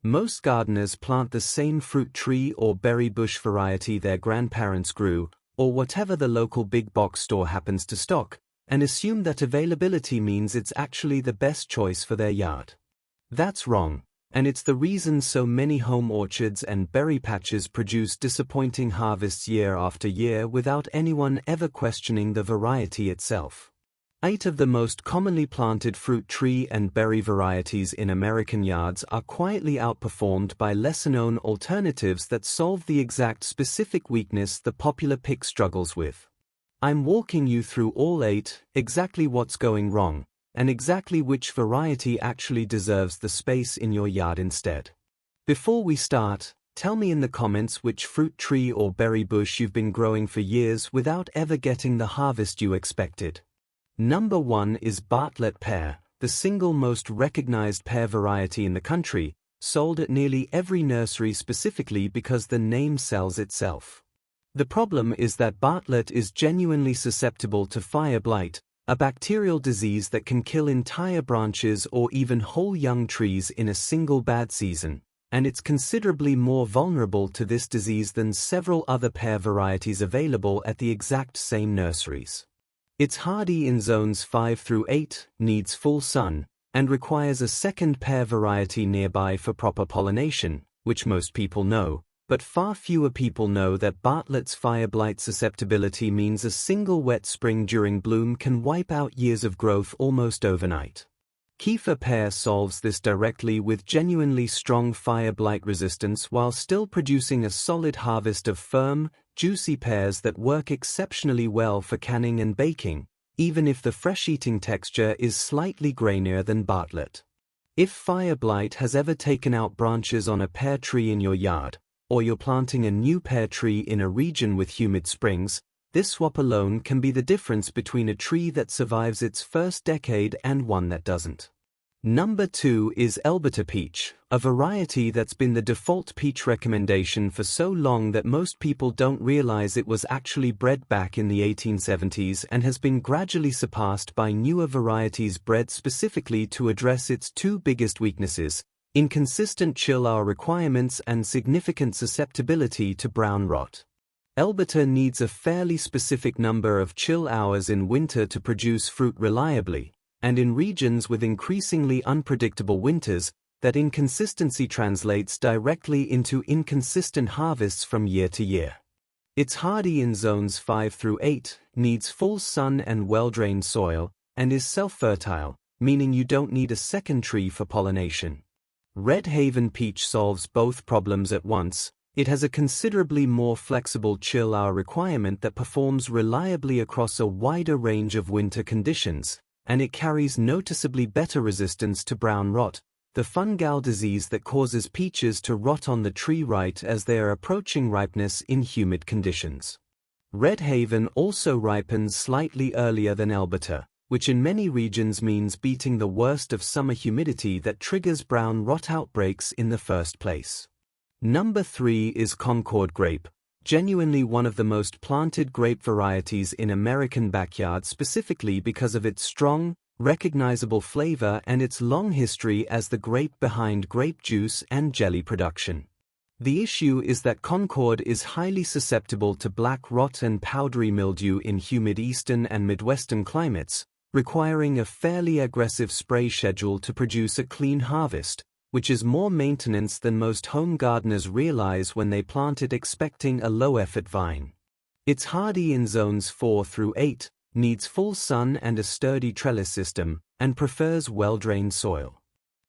Most gardeners plant the same fruit tree or berry bush variety their grandparents grew, or whatever the local big box store happens to stock, and assume that availability means it's actually the best choice for their yard. That's wrong, and it's the reason so many home orchards and berry patches produce disappointing harvests year after year without anyone ever questioning the variety itself. 8 of the most commonly planted fruit tree and berry varieties in American yards are quietly outperformed by lesser-known alternatives that solve the exact specific weakness the popular pick struggles with. I'm walking you through all 8, exactly what's going wrong, and exactly which variety actually deserves the space in your yard instead. Before we start, tell me in the comments which fruit tree or berry bush you've been growing for years without ever getting the harvest you expected. Number 1 is Bartlett pear, the single most recognized pear variety in the country, sold at nearly every nursery specifically because the name sells itself. The problem is that Bartlett is genuinely susceptible to fire blight, a bacterial disease that can kill entire branches or even whole young trees in a single bad season, and it's considerably more vulnerable to this disease than several other pear varieties available at the exact same nurseries. It's hardy in zones 5 through 8, needs full sun, and requires a second pear variety nearby for proper pollination, which most people know, but far fewer people know that Bartlett's fire blight susceptibility means a single wet spring during bloom can wipe out years of growth almost overnight. Kiefer pear solves this directly with genuinely strong fire blight resistance while still producing a solid harvest of firm, juicy pears that work exceptionally well for canning and baking, even if the fresh-eating texture is slightly grainier than Bartlett. If fire blight has ever taken out branches on a pear tree in your yard, or you're planting a new pear tree in a region with humid springs, this swap alone can be the difference between a tree that survives its first decade and one that doesn't. Number 2 is Elberta peach, a variety that's been the default peach recommendation for so long that most people don't realize it was actually bred back in the 1870s and has been gradually surpassed by newer varieties bred specifically to address its 2 biggest weaknesses: inconsistent chill hour requirements and significant susceptibility to brown rot. Elberta needs a fairly specific number of chill hours in winter to produce fruit reliably, and in regions with increasingly unpredictable winters, that inconsistency translates directly into inconsistent harvests from year to year. It's hardy in zones 5 through 8, needs full sun and well-drained soil, and is self-fertile, meaning you don't need a second tree for pollination. Red Haven peach solves both problems at once. It has a considerably more flexible chill hour requirement that performs reliably across a wider range of winter conditions, and it carries noticeably better resistance to brown rot, the fungal disease that causes peaches to rot on the tree right as they are approaching ripeness in humid conditions. Red Haven also ripens slightly earlier than Elberta, which in many regions means beating the worst of summer humidity that triggers brown rot outbreaks in the first place. Number 3 is Concord grape, genuinely one of the most planted grape varieties in American backyards specifically because of its strong, recognizable flavor and its long history as the grape behind grape juice and jelly production. The issue is that Concord is highly susceptible to black rot and powdery mildew in humid eastern and midwestern climates, requiring a fairly aggressive spray schedule to produce a clean harvest, which is more maintenance than most home gardeners realize when they plant it expecting a low-effort vine. It's hardy in zones 4 through 8, needs full sun and a sturdy trellis system, and prefers well-drained soil.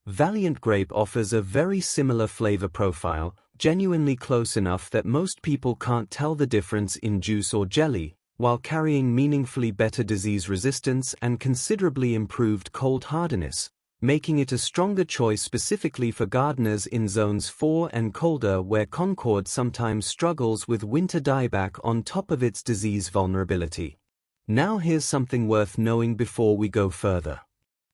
Valiant grape offers a very similar flavor profile, genuinely close enough that most people can't tell the difference in juice or jelly, while carrying meaningfully better disease resistance and considerably improved cold hardiness, making it a stronger choice specifically for gardeners in zones 4 and colder where Concord sometimes struggles with winter dieback on top of its disease vulnerability. Now here's something worth knowing before we go further.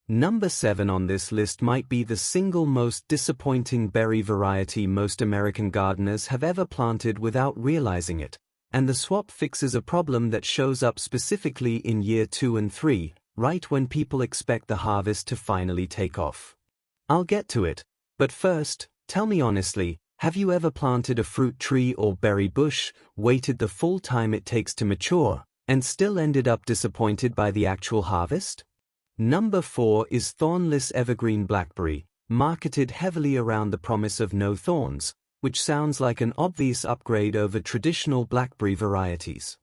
Number 7 on this list might be the single most disappointing berry variety most American gardeners have ever planted without realizing it, and the swap fixes a problem that shows up specifically in year 2 and 3, right when people expect the harvest to finally take off. I'll get to it, but first, Tell me honestly, have you ever planted a fruit tree or berry bush, waited the full time it takes to mature, and still ended up disappointed by the actual harvest? Number 4 is thornless evergreen blackberry, marketed heavily around the promise of no thorns, which sounds like an obvious upgrade over traditional blackberry varieties.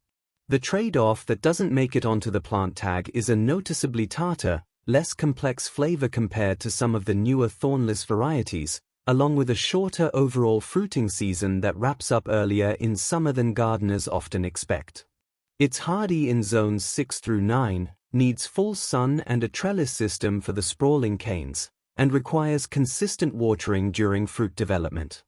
The trade-off that doesn't make it onto the plant tag is a noticeably tartar, less complex flavor compared to some of the newer thornless varieties, along with a shorter overall fruiting season that wraps up earlier in summer than gardeners often expect. It's hardy in zones 6 through 9, needs full sun and a trellis system for the sprawling canes, and requires consistent watering during fruit development.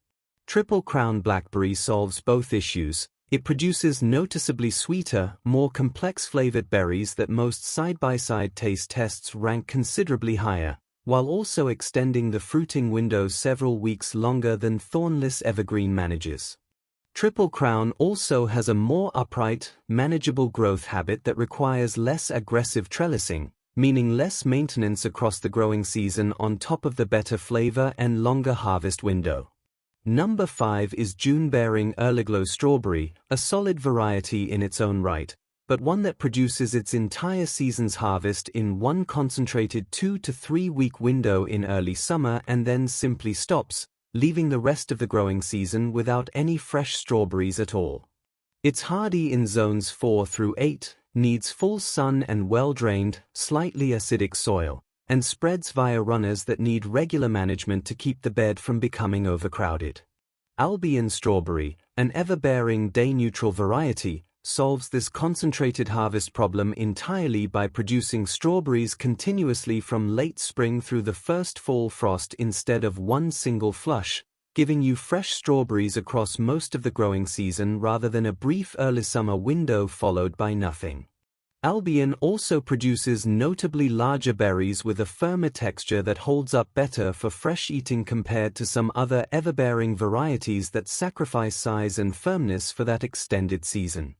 Triple Crown Blackberry solves both issues. It produces noticeably sweeter, more complex flavored berries that most side-by-side taste tests rank considerably higher, while also extending the fruiting window several weeks longer than thornless evergreen manages. Triple Crown also has a more upright, manageable growth habit that requires less aggressive trellising, meaning less maintenance across the growing season on top of the better flavor and longer harvest window. Number 5 is June-bearing Earliglow Strawberry, a solid variety in its own right, but one that produces its entire season's harvest in one concentrated 2 to 3 week window in early summer and then simply stops, leaving the rest of the growing season without any fresh strawberries at all. It's hardy in zones 4 through 8, needs full sun and well-drained, slightly acidic soil, and spreads via runners that need regular management to keep the bed from becoming overcrowded. Albion Strawberry, an ever-bearing day-neutral variety, solves this concentrated harvest problem entirely by producing strawberries continuously from late spring through the first fall frost instead of one single flush, giving you fresh strawberries across most of the growing season rather than a brief early summer window followed by nothing. Albion also produces notably larger berries with a firmer texture that holds up better for fresh eating compared to some other ever-bearing varieties that sacrifice size and firmness for that extended season.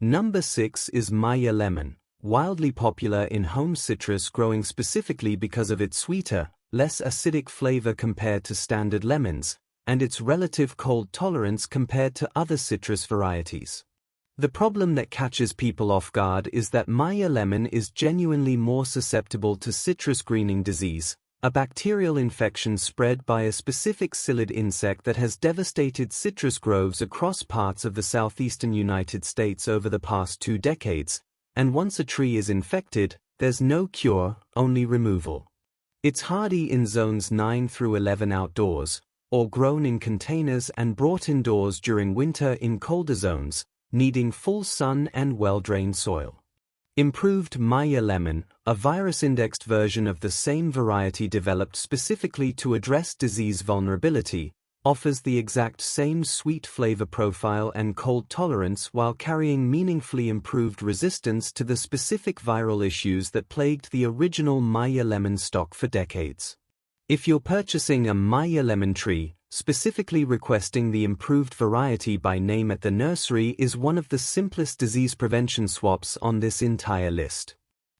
Number 6 is Meyer Lemon, wildly popular in home citrus growing specifically because of its sweeter, less acidic flavor compared to standard lemons, and its relative cold tolerance compared to other citrus varieties. The problem that catches people off guard is that Meyer lemon is genuinely more susceptible to citrus greening disease, a bacterial infection spread by a specific psyllid insect that has devastated citrus groves across parts of the southeastern United States over the past 2 decades, and once a tree is infected, there's no cure, only removal. It's hardy in zones 9 through 11 outdoors, or grown in containers and brought indoors during winter in colder zones, needing full sun and well-drained soil. Improved Meyer lemon, a virus-indexed version of the same variety developed specifically to address disease vulnerability, offers the exact same sweet flavor profile and cold tolerance while carrying meaningfully improved resistance to the specific viral issues that plagued the original Meyer lemon stock for decades. If you're purchasing a Meyer lemon tree, specifically requesting the improved variety by name at the nursery is one of the simplest disease prevention swaps on this entire list.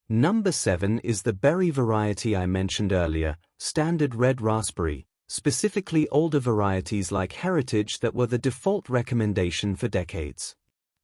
Number 7 is the berry variety I mentioned earlier, standard red raspberry, specifically older varieties like Heritage that were the default recommendation for decades.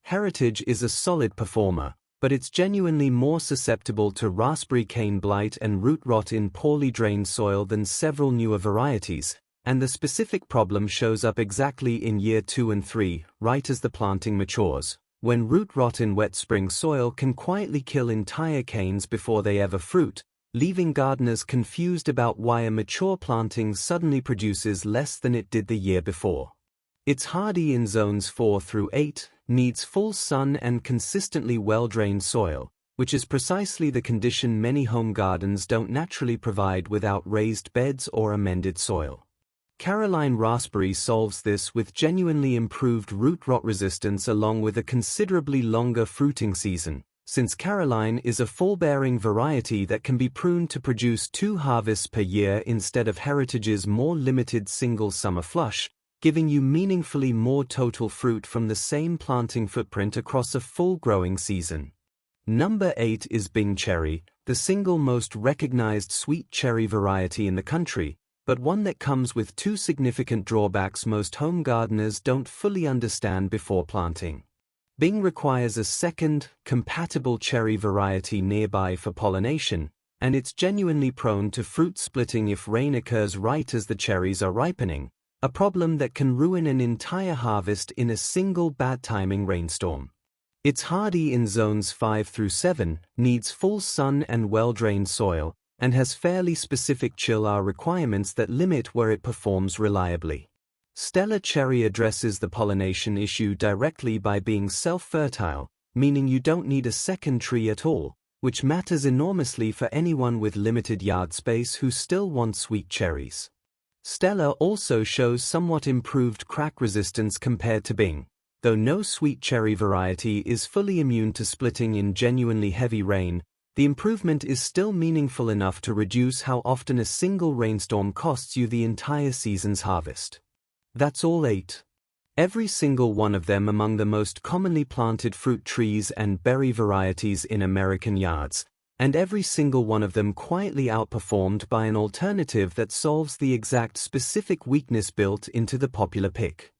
Heritage is a solid performer, but it's genuinely more susceptible to raspberry cane blight and root rot in poorly drained soil than several newer varieties, and the specific problem shows up exactly in year 2 and 3, right as the planting matures, when root rot in wet spring soil can quietly kill entire canes before they ever fruit, leaving gardeners confused about why a mature planting suddenly produces less than it did the year before. It's hardy in zones 4 through 8, needs full sun and consistently well-drained soil, which is precisely the condition many home gardens don't naturally provide without raised beds or amended soil. Caroline raspberry solves this with genuinely improved root rot resistance along with a considerably longer fruiting season, since Caroline is a full-bearing variety that can be pruned to produce 2 harvests per year instead of Heritage's more limited single summer flush, giving you meaningfully more total fruit from the same planting footprint across a full growing season. Number 8 is Bing Cherry, the single most recognized sweet cherry variety in the country, but one that comes with two significant drawbacks most home gardeners don't fully understand before planting. Bing requires a second, compatible cherry variety nearby for pollination, and it's genuinely prone to fruit splitting if rain occurs right as the cherries are ripening, a problem that can ruin an entire harvest in a single bad timing rainstorm. It's hardy in zones 5 through 7, needs full sun and well-drained soil, and has fairly specific chill-hour requirements that limit where it performs reliably. Stella cherry addresses the pollination issue directly by being self-fertile, meaning you don't need a second tree at all, which matters enormously for anyone with limited yard space who still wants sweet cherries. Stella also shows somewhat improved crack resistance compared to Bing, though no sweet cherry variety is fully immune to splitting in genuinely heavy rain. The improvement is still meaningful enough to reduce how often a single rainstorm costs you the entire season's harvest. That's all 8. Every single one of them among the most commonly planted fruit trees and berry varieties in American yards, and every single one of them quietly outperformed by an alternative that solves the exact specific weakness built into the popular pick.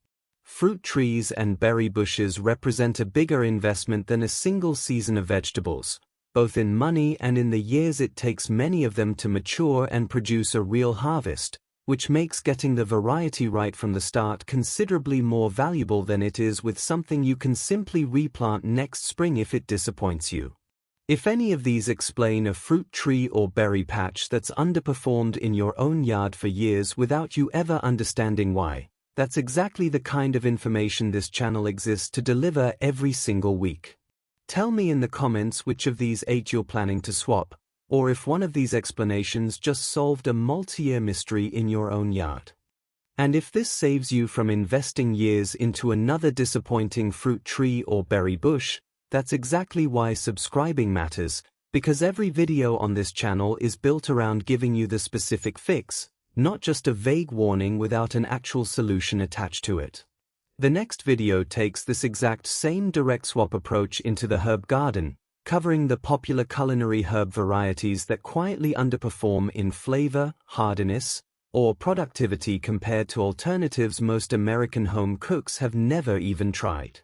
Fruit trees and berry bushes represent a bigger investment than a single season of vegetables, both in money and in the years it takes many of them to mature and produce a real harvest, which makes getting the variety right from the start considerably more valuable than it is with something you can simply replant next spring if it disappoints you. If any of these explain a fruit tree or berry patch that's underperformed in your own yard for years without you ever understanding why, that's exactly the kind of information this channel exists to deliver every single week. Tell me in the comments which of these 8 you're planning to swap, or if one of these explanations just solved a multi-year mystery in your own yard. And if this saves you from investing years into another disappointing fruit tree or berry bush, that's exactly why subscribing matters, because every video on this channel is built around giving you the specific fix, not just a vague warning without an actual solution attached to it. The next video takes this exact same direct swap approach into the herb garden, covering the popular culinary herb varieties that quietly underperform in flavor, hardiness, or productivity compared to alternatives most American home cooks have never even tried.